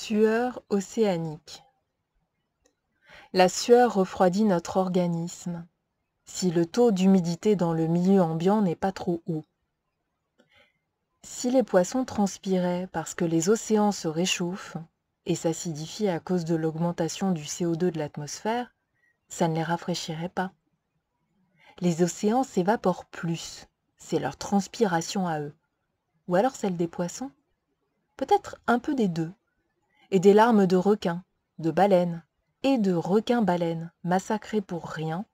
Sueur océanique. La sueur refroidit notre organisme, si le taux d'humidité dans le milieu ambiant n'est pas trop haut. Si les poissons transpiraient parce que les océans se réchauffent et s'acidifient à cause de l'augmentation du CO2 de l'atmosphère, ça ne les rafraîchirait pas. Les océans s'évaporent plus, c'est leur transpiration à eux. Ou alors celle des poissons? Peut-être un peu des deux. Et des larmes de requins, de baleines et de requins-baleines massacrés pour rien,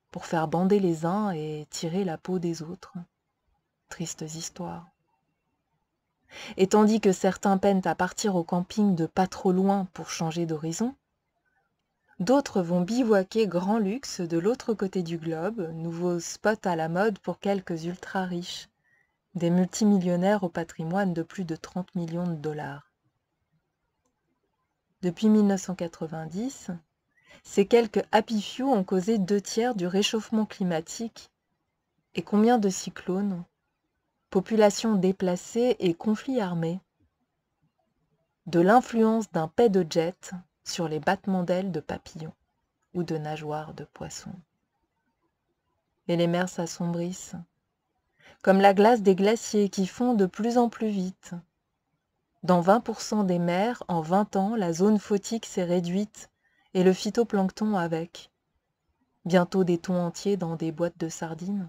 pour faire bander les uns et tirer la peau des autres. Tristes histoires. Et tandis que certains peinent à partir au camping de pas trop loin pour changer d'horizon, d'autres vont bivouaquer grand luxe de l'autre côté du globe, nouveau spot à la mode pour quelques ultra-riches, des multimillionnaires au patrimoine de plus de 30 millions de dollars. Depuis 1990, ces quelques happy few ont causé 2/3 du réchauffement climatique. Et combien de cyclones, populations déplacées et conflits armés? De l'influence d'un paix de jet sur les battements d'ailes de papillons ou de nageoires de poissons. Et les mers s'assombrissent, comme la glace des glaciers qui fond de plus en plus vite. Dans 20% des mers, en 20 ans, la zone photique s'est réduite et le phytoplancton avec. Bientôt des thons entiers dans des boîtes de sardines.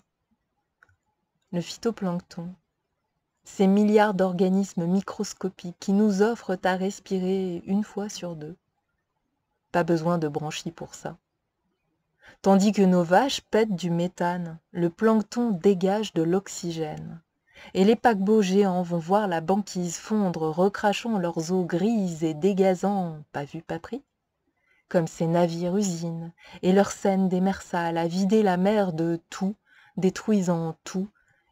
Le phytoplancton, ces milliards d'organismes microscopiques qui nous offrent à respirer 1 fois sur 2. Pas besoin de branchies pour ça. Tandis que nos vaches pètent du méthane, le plancton dégage de l'oxygène. Et les paquebots géants vont voir la banquise fondre, recrachant leurs eaux grises et dégazant, pas vu pas pris, comme ces navires-usines, et leurs scènes démersales à vider la mer de tout, détruisant tout.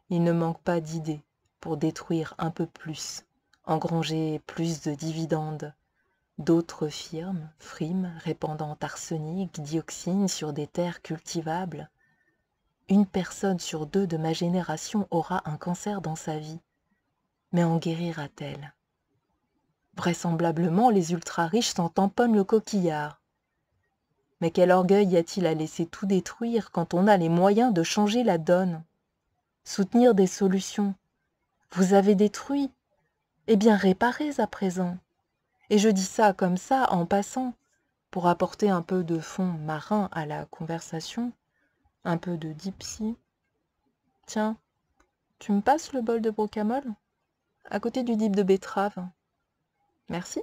Il ne manque pas d'idées pour détruire un peu plus, engranger plus de dividendes. D'autres firmes friment, répandant arsenic, dioxine sur des terres cultivables. 1 personne sur 2 de ma génération aura un cancer dans sa vie. Mais en guérira-t-elle? Vraisemblablement, les ultra-riches s'en tamponnent le coquillard. Mais quel orgueil y a-t-il à laisser tout détruire quand on a les moyens de changer la donne? Soutenir des solutions. Vous avez détruit? Eh bien réparez à présent. Et je dis ça comme ça, en passant, pour apporter un peu de fond marin à la conversation, un peu de deep sea. Tiens, tu me passes le bol de brocamole? À côté du dip de betterave. Merci.